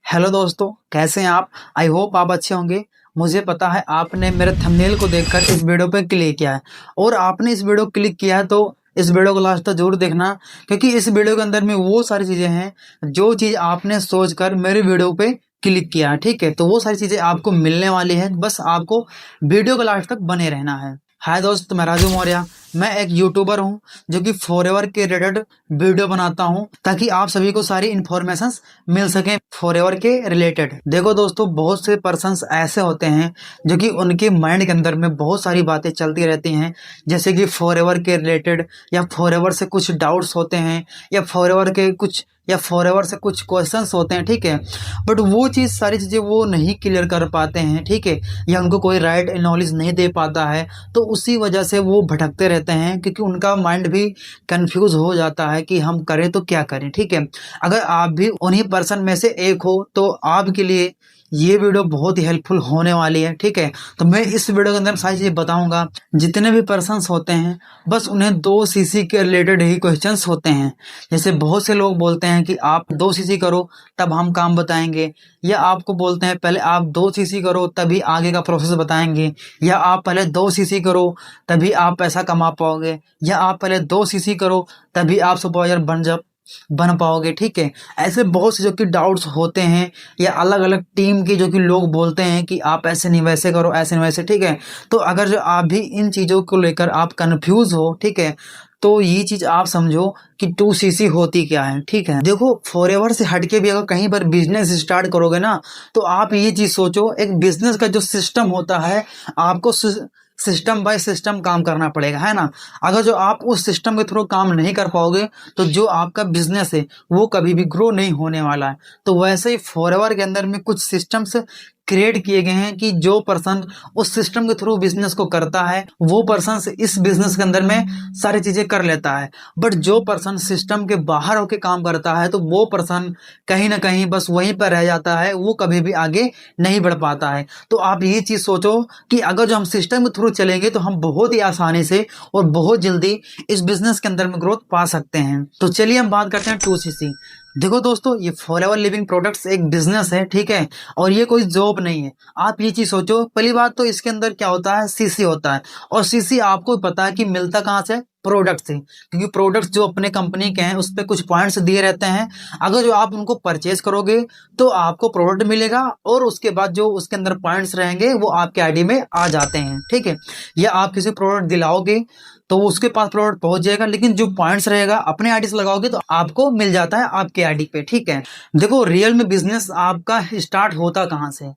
Hello दोस्तों, कैसे हैं आप। आई होप आप अच्छे होंगे। मुझे पता है आपने मेरे थंबनेल को देखकर इस वीडियो पे क्लिक किया है और आपने इस वीडियो को क्लिक किया है तो इस वीडियो को लास्ट तक जरूर देखना, क्योंकि इस वीडियो के अंदर में वो सारी चीज़ें हैं जो चीज़ आपने सोचकर मेरे वीडियो पे क्लिक किया है। ठीक है, तो वो सारी चीज़ें आपको मिलने वाली है, बस आपको वीडियो को लास्ट तक बने रहना है। हाय दोस्त, मैं राजू मौर्य। मैं एक यूट्यूबर हूँ जो कि फॉरएवर के रिलेटेड वीडियो बनाता हूँ ताकि आप सभी को सारी इन्फॉर्मेशंस मिल सके फॉरएवर के रिलेटेड। देखो दोस्तों, बहुत से पर्सन्स ऐसे होते हैं जो कि उनके माइंड के अंदर में बहुत सारी बातें चलती रहती हैं, जैसे कि फॉरएवर के रिलेटेड या फॉरएवर से कुछ डाउट्स होते हैं या फॉरएवर से कुछ क्वेश्चंस होते हैं। ठीक है, बट वो चीज़ सारी चीज़ें वो नहीं क्लियर कर पाते हैं। ठीक है, या उनको कोई राइट नॉलेज नहीं दे पाता है, तो उसी वजह से वो भटकते रहते हैं, क्योंकि उनका माइंड भी कंफ्यूज हो जाता है कि हम करें तो क्या करें। ठीक है, अगर आप भी उन्हीं पर्सन में से एक हो तो आपके लिए ये वीडियो बहुत ही हेल्पफुल होने वाली है। ठीक है, तो मैं इस वीडियो के अंदर सारी चीज़ें बताऊंगा। जितने भी पर्सन्स होते हैं बस उन्हें 2 सीसी के रिलेटेड ही क्वेश्चंस होते हैं। जैसे बहुत से लोग बोलते हैं कि आप 2 सीसी करो तब हम काम बताएंगे, या आपको बोलते हैं पहले आप 2 सीसी करो तभी आगे का प्रोसेस बताएंगे, या आप पहले 2 सीसी करो तभी आप पैसा कमा पाओगे, या आप पहले 2 सीसी करो तभी आप सुपरवाइजर बन पाओगे। ठीक है, ऐसे बहुत से जो कि डाउट्स होते हैं, या अलग अलग टीम के जो कि लोग बोलते हैं कि आप ऐसे नहीं वैसे करो, ऐसे नहीं वैसे। ठीक है, तो अगर जो आप भी इन चीज़ों को लेकर आप कंफ्यूज हो, ठीक है, तो ये चीज़ आप समझो कि 2 सीसी होती क्या है। ठीक है, देखो फॉरएवर से हटके भी अगर कहीं पर बिजनेस स्टार्ट करोगे ना, तो आप ये चीज़ सोचो, एक बिजनेस का जो सिस्टम होता है आपको सिस्टम बाय सिस्टम काम करना पड़ेगा, है ना। अगर जो आप उस सिस्टम के थ्रू काम नहीं कर पाओगे तो जो आपका बिजनेस है वो कभी भी ग्रो नहीं होने वाला है। तो वैसे ही फॉरएवर के अंदर में कुछ सिस्टम्स क्रिएट किए गए हैं कि जो पर्सन उस सिस्टम के थ्रू बिजनेस को करता है वो पर्सन इस बिजनेस के अंदर में सारी चीजें कर लेता है। बट जो पर्सन सिस्टम के बाहर होकर काम करता है तो वो पर्सन कहीं ना कहीं बस वहीं पर रह जाता है, वो कभी भी आगे नहीं बढ़ पाता है। तो आप ये चीज सोचो कि अगर जो हम सिस्टम के थ्रू चलेंगे तो हम बहुत ही आसानी से और बहुत जल्दी इस बिजनेस के अंदर में ग्रोथ पा सकते हैं। तो चलिए हम बात करते हैं 2 सीसी। देखो दोस्तों, ये फॉरएवर लिविंग प्रोडक्ट्स एक बिजनेस है, ठीक है, और ये कोई जॉब नहीं है। आप ये चीज सोचो, पहली बात तो इसके अंदर क्या होता है, सीसी होता है, और सीसी आपको पता है कि मिलता कहाँ से, प्रोडक्ट से, क्योंकि प्रोडक्ट्स जो अपने कंपनी के हैं उस पर कुछ पॉइंट्स दिए रहते हैं। अगर जो आप उनको परचेज करोगे तो आपको प्रोडक्ट मिलेगा, और उसके बाद जो उसके अंदर पॉइंट्स रहेंगे वो आपके आईडी में आ जाते हैं। ठीक है, या आप किसी प्रोडक्ट दिलाओगे तो वो उसके पास प्रोडक्ट पहुंच जाएगा, लेकिन जो पॉइंट्स रहेगा अपने आईडी से लगाओगे तो आपको मिल जाता है आपके आईडी पे। ठीक है, देखो रियल में बिजनेस आपका स्टार्ट होता कहाँ से।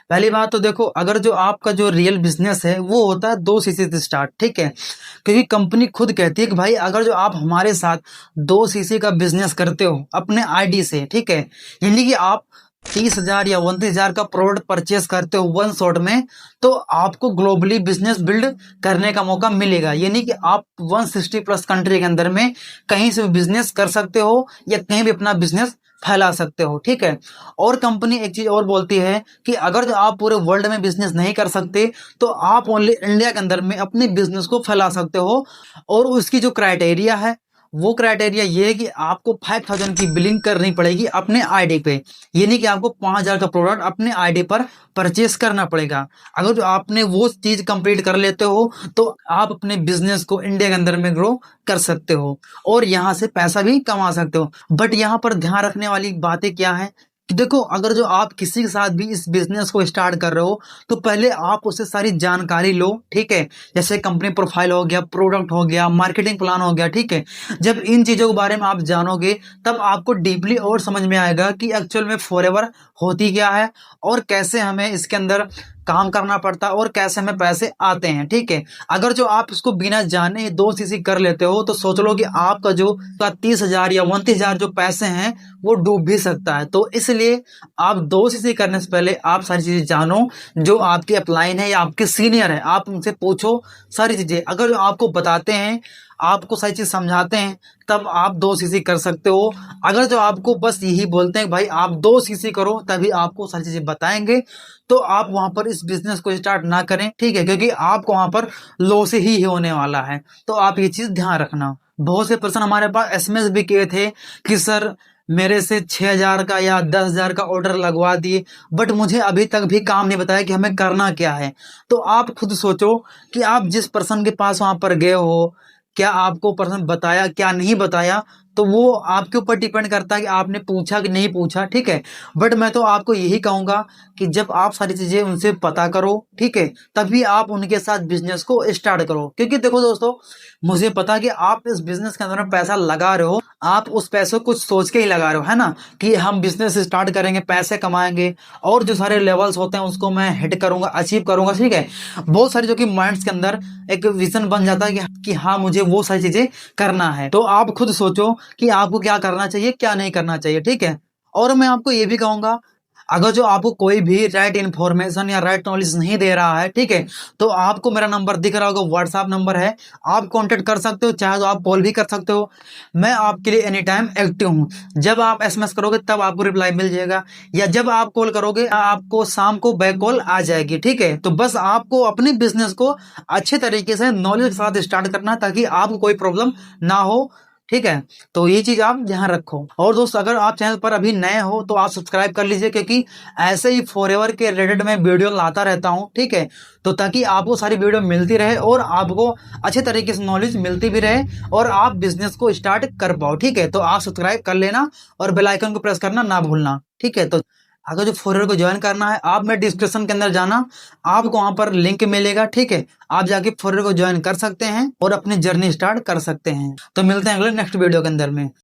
पहली बात तो देखो, अगर जो आपका जो रियल बिजनेस है वो होता है 2 सीसी से स्टार्ट। ठीक है, क्योंकि कंपनी खुद कहती है कि भाई अगर जो आप हमारे साथ 2 सीसी का बिजनेस करते हो अपने आईडी से, ठीक है, यानी कि आप 30,000 या 29,000 का प्रोडक्ट परचेस करते हो वन शॉट में, तो आपको ग्लोबली बिजनेस बिल्ड करने का मौका मिलेगा। यानी कि आप 160 प्लस कंट्री के अंदर में कहीं से भी बिजनेस कर सकते हो या कहीं भी अपना बिजनेस फैला सकते हो। ठीक है, और कंपनी एक चीज और बोलती है कि अगर जो आप पूरे वर्ल्ड में बिजनेस नहीं कर सकते तो आप ओनली इंडिया के अंदर में अपने बिजनेस को फैला सकते हो। और उसकी जो क्राइटेरिया है वो क्राइटेरिया ये है कि आपको 5,000 की बिलिंग करनी पड़ेगी अपने आईडी पे, यानी कि आपको 5,000 का प्रोडक्ट अपने आईडी पर परचेस करना पड़ेगा। अगर जो आपने वो चीज कंप्लीट कर लेते हो तो आप अपने बिजनेस को इंडिया के अंदर में ग्रो कर सकते हो और यहाँ से पैसा भी कमा सकते हो। बट यहाँ पर ध्यान रखने वाली बातें क्या है कि देखो, अगर जो आप किसी के साथ भी इस बिजनेस को स्टार्ट कर रहे हो तो पहले आप उससे सारी जानकारी लो। ठीक है, जैसे कंपनी प्रोफाइल हो गया, प्रोडक्ट हो गया, मार्केटिंग प्लान हो गया। ठीक है, जब इन चीजों के बारे में आप जानोगे तब आपको डीपली और समझ में आएगा कि एक्चुअल में फॉरएवर होती क्या है और कैसे हमें इसके अंदर काम करना पड़ता है और कैसे हमें पैसे आते हैं। ठीक है, अगर जो आप इसको बिना जाने 2 सीसी कर लेते हो तो सोच लो कि आपका जो 30,000 या 29,000 जो पैसे हैं वो डूब भी सकता है। तो इसलिए आप 2 सीसी करने से पहले आप सारी चीजें जानो, जो आपके अपलाइन है या आपके सीनियर है आप उनसे पूछो सारी चीजें। अगर जो आपको बताते हैं, आपको सारी चीज समझाते हैं, तब आप 2 सीसी कर सकते हो। अगर जो आपको बस यही बोलते हैं भाई आप 2 सीसी करो तभी आपको सारी चीजें बताएंगे, तो आप वहां पर इस बिजनेस को स्टार्ट ना करें। ठीक है, क्योंकि आपको वहां पर लॉस ही होने वाला है। तो आप ये चीज ध्यान रखना। बहुत से पर्सन हमारे पास एसएमएस भी किए थे कि सर मेरे से 6,000 का या 10,000 का ऑर्डर लगवा दिए, बट मुझे अभी तक भी काम नहीं बताया कि हमें करना क्या है। तो आप खुद सोचो कि आप जिस पर्सन के पास वहां पर गए हो, क्या आपको पर्सन बताया, क्या नहीं बताया, तो वो आपके ऊपर डिपेंड करता है कि आपने पूछा कि नहीं पूछा, ठीक है। बट मैं तो आपको यही कहूंगा कि जब आप सारी चीजें उनसे पता करो, ठीक है, तभी आप उनके साथ बिजनेस को स्टार्ट करो। क्योंकि देखो दोस्तों, मुझे पता है कि आप इस बिजनेस के अंदर में पैसा लगा रहे हो, आप उस पैसे को कुछ सोच के ही लगा रहे हो, है ना, कि हम बिजनेस स्टार्ट करेंगे, पैसे कमाएंगे, और जो सारे लेवल्स होते हैं उसको मैं हिट करूंगा, अचीव करूंगा, ठीक है। बहुत सारी जो कि माइंड्स के अंदर एक विजन बन जाता है कि हाँ मुझे वो सारी चीजें करना है। तो आप खुद सोचो कि आपको क्या करना चाहिए, क्या नहीं करना चाहिए, ठीक है। और मैं आपको ये भी कहूंगा, अगर जो आपको कोई भी राइट इन्फॉर्मेशन या राइट नॉलेज नहीं दे रहा है, ठीक है, तो आपको मेरा नंबर दिख रहा होगा, व्हाट्सएप नंबर है, आप कांटेक्ट कर सकते हो, चाहे तो आप कॉल भी कर सकते हो। मैं आपके लिए एनी टाइम एक्टिव हूँ। जब आप एसएमएस करोगे तब आपको रिप्लाई मिल जाएगा, या जब आप कॉल करोगे आपको शाम को बैक कॉल आ जाएगी, ठीक है। तो बस आपको अपने बिजनेस को अच्छे तरीके से नॉलेज के साथ स्टार्ट करना है, ताकि आपको कोई प्रॉब्लम ना हो, ठीक है। तो ये चीज आप ध्यान रखो। और दोस्त, अगर आप चैनल पर अभी नए हो तो आप सब्सक्राइब कर लीजिए, क्योंकि ऐसे ही फॉरएवर के रिलेटेड मैं वीडियो लाता रहता हूँ, ठीक है। तो ताकि आपको सारी वीडियो मिलती रहे और आपको अच्छे तरीके से नॉलेज मिलती भी रहे, और आप बिजनेस को स्टार्ट कर पाओ, ठीक है। तो आप सब्सक्राइब कर लेना और बेल आइकन को प्रेस करना ना भूलना, ठीक है। तो अगर जो फॉरएवर को ज्वाइन करना है, आप में डिस्क्रिप्शन के अंदर जाना, आपको वहां पर लिंक मिलेगा, ठीक है। आप जाके फॉरएवर को ज्वाइन कर सकते हैं और अपनी जर्नी स्टार्ट कर सकते हैं। तो मिलते हैं अगले नेक्स्ट वीडियो के अंदर में।